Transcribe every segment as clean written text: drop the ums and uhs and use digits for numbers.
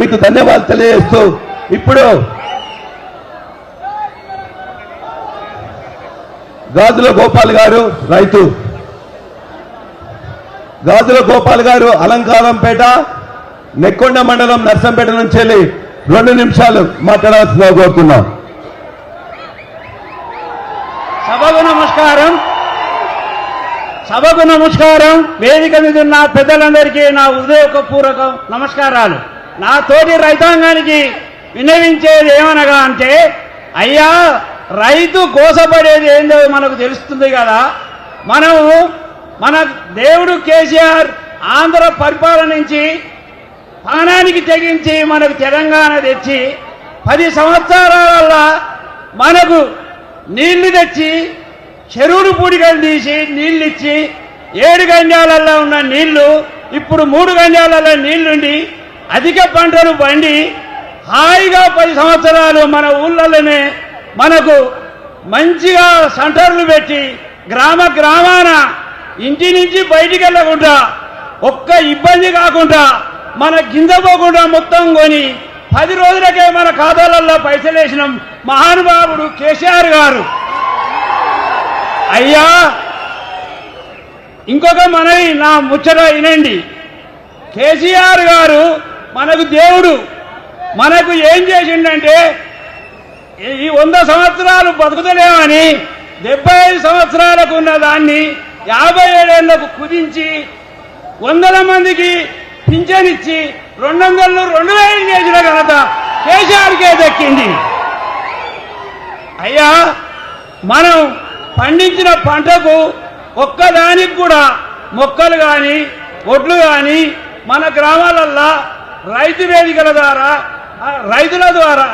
మీకు ధన్యవాదాలు తెలియజేస్తూ ఇప్పుడు గాజుల గోపాల్ గారు రైతు గాజుల గోపాల్ గారు అలంకారంపేట నెక్కొండ మండలం నర్సంపేట నుంచి వెళ్ళి 2 నిమిషాలు మాట్లాడాల్సిందిగా కోరుతున్నాం. సభకు నమస్కారం. వేదిక మీద ఉన్న పెద్దలందరికీ నా హృదయపూర్వక నమస్కారాలు. నా తోటి రైతాంగానికి విన్నవించేది ఏమనగా అంటే, అయ్యా రైతు కోసపడేది ఏందో మనకు తెలుస్తుంది కదా. మన దేవుడు కేసీఆర్ ఆంధ్ర పరిపాలన నుంచి ప్రాణానికి తెగించి మనకు తెలంగాణ తెచ్చి 10 సంవత్సరాల మనకు నీళ్లు తెచ్చి చెరువులు పూడికలు తీసి నీళ్ళు ఇచ్చి 7 గంజాలలో ఉన్న నీళ్లు ఇప్పుడు 3 గంజాలలో నీళ్లుండి అధిక పంటలు పండి హాయిగా 10 సంవత్సరాలు మన ఊళ్ళలోనే మనకు మంచిగా సెంటర్లు పెట్టి గ్రామాన ఇంటి నుంచి బయటికి వెళ్ళకుండా ఒక్క ఇబ్బంది కాకుండా మన గింజ పోకుండా మొత్తం కొని 10 రోజులకే మన ఖాతాలలో పైసలు వేసిన మహానుభావుడు కేసీఆర్ గారు. అయ్యా ఇంకొక మనవి, నా ముచ్చట వినండి. కేసీఆర్ గారు మనకు దేవుడు. మనకు ఏం చేసిండంటే, ఈ 100 సంవత్సరాలు బతుకుతలేమని 75 సంవత్సరాలకు ఉన్న దాన్ని 57 ఏళ్లకు కుదించి 100 మందికి పింఛనిచ్చి 200 చేసిన ఘనత కేసీఆర్కే దక్కింది. అయ్యా మనం పండించిన పంటకు ఒక్కదానికి కూడా మొక్కలు కానీ ఒడ్లు కానీ మన గ్రామాలల్లో రైతు వేదికల ద్వారా రైతుల ద్వారా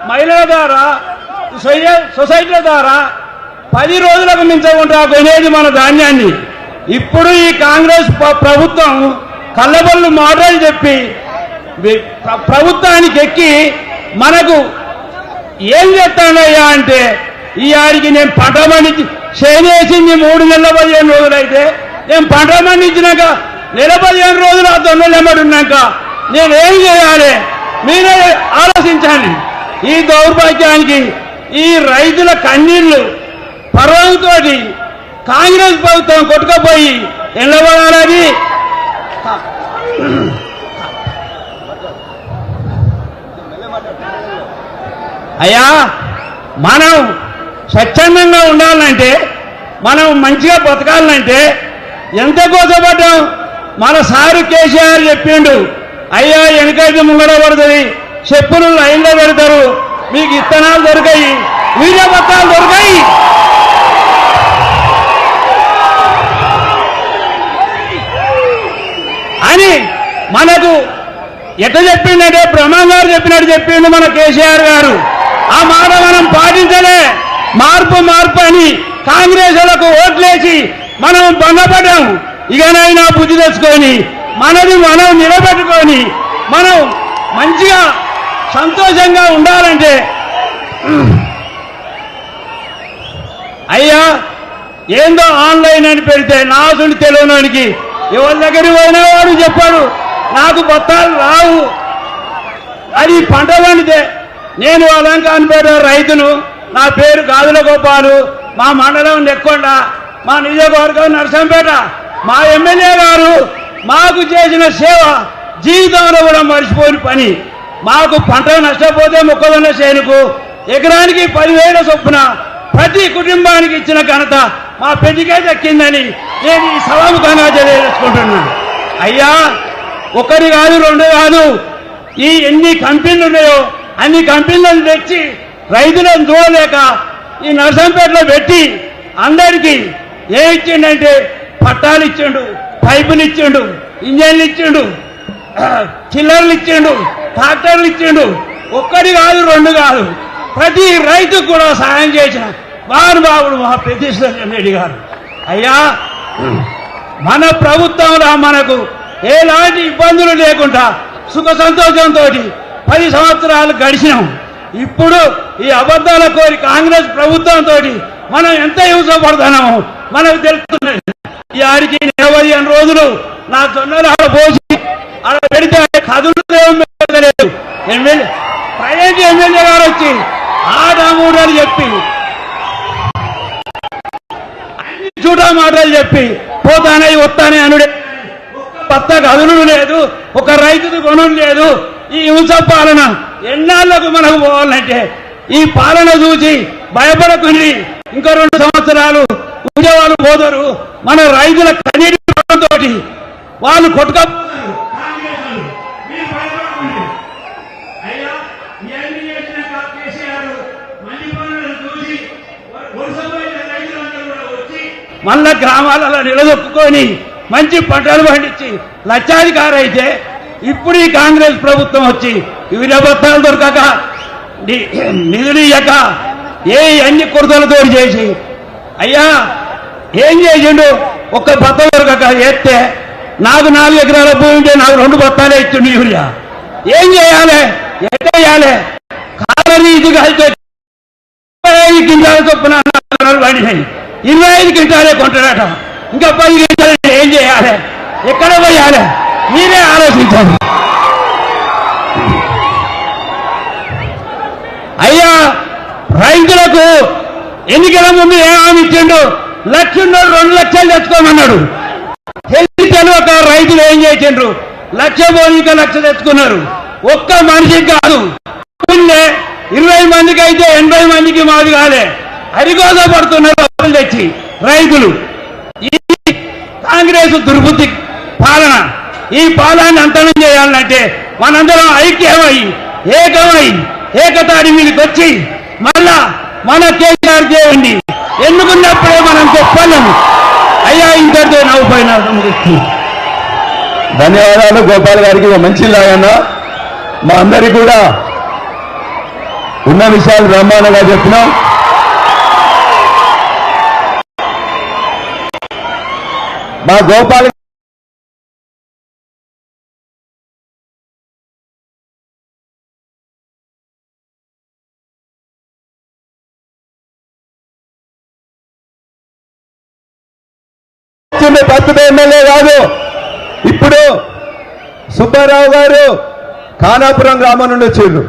మహిళల ద్వారా సొసైటీల ద్వారా 10 రోజులకు మించకుండా కొనేది మన ధాన్యాన్ని. ఇప్పుడు ఈ కాంగ్రెస్ ప్రభుత్వం కళ్ళబొల్లు మాటలు చెప్పి ప్రభుత్వానికి ఎక్కి మనకు ఏం చెప్తానయ్యా అంటే, ఈ ఆడికి నేను పంట పండించి చేనేసింది 3 నెలల 15 రోజులైతే నేను పంట పండించినాక నెల 15 రోజులు ఆ దొన్నలు ఎమ్మడున్నాక నేనేం చేయాలి? మీరే ఆలోచించాలి. ఈ దౌర్భాగ్యానికి ఈ రైతుల కన్నీళ్లు పర్వంతో కాంగ్రెస్ ప్రభుత్వం కొట్టుకపోయి ఎల్లబడాలని అయ్యా మనం స్వచ్ఛందంగా ఉండాలంటే, మనం మంచిగా బతకాలంటే ఎంత కోసపడ్డాం. మన సారు కేసీఆర్ చెప్పిండు, అయ్యా వెనకైతే ముంగడ పడుతుంది, చెప్పులు లైన్లో పెడతారు, మీకు ఇత్తనాలు దొరికాయి, వీర్య పత్రాలు దొరికాయి. అని మనకు ఎట్లా చెప్పిండంటే, బ్రహ్మం గారు చెప్పినట్టు చెప్పిండు మన కేసీఆర్ గారు. ఆ మాట మనం పాటించలే. మార్పు అని కాంగ్రెస్లకు ఓట్లేసి మనం భంగపడ్డాం. ఇకనైనా బుద్ధి తెచ్చుకొని మనది మనం నిలబెట్టుకొని మనం మంచిగా సంతోషంగా ఉండాలంటే, అయ్యా ఏందో ఆన్లైన్ అని పెడితే నాసుని తెలియనోనికి ఎవరి దగ్గరికి పోయినా వాడు చెప్పాడు నాకు బత్తాలు రావు. అది పంట పండితే, నేను అలంకారపేట రైతును, నా పేరు గాజుల గోపాలు, మా మండలం నెక్కొండ, మా నియోజకవర్గం నర్సంపేట. మా ఎమ్మెల్యే గారు మాకు చేసిన సేవ జీవితంలో కూడా మర్చిపోయిన పని. మాకు పంట నష్టపోతే మొక్కజొన్న చేనుకు ఎకరానికి 10,000 చొప్పున ప్రతి కుటుంబానికి ఇచ్చిన ఘనత మా పెద్దకే దక్కిందని నేను ఈ సభాముఖంగా తెలియజేసుకుంటున్నాను. అయ్యా 1 కాదు 2 కాదు, ఈ ఎన్ని కంపెనీలు ఉన్నాయో అన్ని కంపెనీలను తెచ్చి రైతులను చూడలేక ఈ నర్సంపేటలో పెట్టి అందరికీ ఏం ఇచ్చిండంటే, పట్టాలు ఇచ్చిండు, పైపులు ఇచ్చిండు, ఇంజన్లు ఇచ్చిండు, చిల్లర్లు ఇచ్చిండు, ట్రాక్టర్లు ఇచ్చిండు. 1 కాదు 2 కాదు, ప్రతి రైతుకు కూడా సహాయం చేసిన మహానుభావుడు మా ప్రతిష్ఠిత రెడ్డి గారు. అయ్యా మన ప్రభుత్వంలో మనకు ఎలాంటి ఇబ్బందులు లేకుండా సుఖ సంతోషంతో 10 సంవత్సరాలు గడిచినాం. ఇప్పుడు ఈ అబద్ధాల కోరి కాంగ్రెస్ ప్రభుత్వంతో మనం ఎంత హింసపడుతున్నామో మనకు తెలుస్తున్నది. ఈ ఆడికి 25 రోజులు నా జొన్నలు పోసి పెడితే కదులేదు. ఎమ్మెల్యే ప్రైవేట్ ఎమ్మెల్యే గారు వచ్చి ఆడామూడని చెప్పి అన్ని చూడా మాటలు చెప్పి పోతానే వస్తానే అనుడే పత్త కదులు లేదు, ఒక రైతుకు కొనుడు లేదు. ఈ హింస పాలన ఎన్నాళ్లకు మనకు పోవాలంటే ఈ పాలన చూసి భయపడకుండి ఇంకా 2 సంవత్సరాలు ఉద్యోగాలు పోదరు. మన రైతుల కన్నీటి తోటి వాళ్ళు కొట్టుక మళ్ళా గ్రామాలలో నిలదొక్కుని మంచి పంటలు పండించి లక్షాధికారి అయితే ఇప్పుడు ఈ కాంగ్రెస్ ప్రభుత్వం వచ్చి వివిధ బత్తాలు దొరకక నిధులు ఇయ్యక అన్ని కుర్తలతో చేసి అయ్యా ఏం చేసిండు? ఒక్క బత్త దొరకక ఎత్తే నాకు 4 ఎకరాల భూమి ఉంటే నాకు 2 బత్తాలే ఇచ్చిండు యూరియా. ఏం చేయాలి? ఎట్టేయాలి? కాలనీతిగా అయితే 25 క్వింటాల చొప్పున పండినాయి, 25 క్వింటాలే కొంటాడట. ఇంకా 10 క్వింటాలు ఏం చేయాలి? ఎక్కడ పోయాలి? మీరే ఆలోచించండి. అయ్యా రైతులకు ఎన్నికల ముందు ఏ హామీ ఇచ్చిండు? 1,00,000 2 లక్షలు తెచ్చుకోమన్నాడు. తెలియక రైతులు ఏం చేసిండ్రు? 1,00,000 పోనీ ఇంకా 1,00,000 తెచ్చుకున్నారు. ఒక్క మనిషికి కాదు, 20 మందికి అయితే 80 మందికి మాది కాలే అరిగోద పడుతున్నారు డబ్బులు తెచ్చి రైతులు. ఈ కాంగ్రెస్ దుర్బుద్ధి పాలన, ఈ పాలన అంతనం చేయాలంటే మనందరం ఐక్యమై ఏకమై ఏకతాడి మీదకి వచ్చి మళ్ళా మన కేసీఆర్ చేయండి ఎన్నుకున్నప్పుడే మనం చెప్పలేము. అయ్యా ఇంతటితో నవ్వుపోయినా ధన్యవాదాలు గోపాల్ గారికి. మంచి లాగన్నా మా అందరికి కూడా ఉన్న విషయాలు బ్రహ్మాండంగా చెప్పినాం. మా గోపాల్ ప్రస్తుత ఎమ్మెల్యే కాదు, ఇప్పుడు సుబ్బారావు గారు ఖానాపురం గ్రామం నుండి వచ్చారు,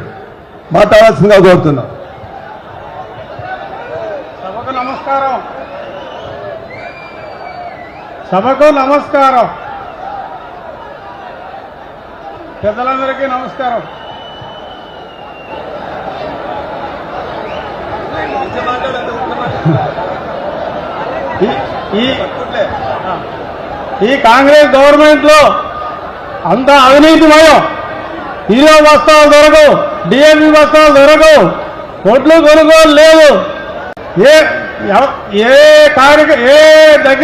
మాట్లాడాల్సిందిగా కోరుతున్నాం. సభకు నమస్కారం. సభకు నమస్కారం. పెద్దలందరికీ నమస్కారం. ఈ కాంగ్రెస్ గవర్నమెంట్ లో అంత అవినీతిమయం. హీరో బస్తాలు దొరకవు, డిఎంపీ బస్తాలు దొరకవు, కొట్లు కొనుగోలు లేదు. ఏ దగ్గర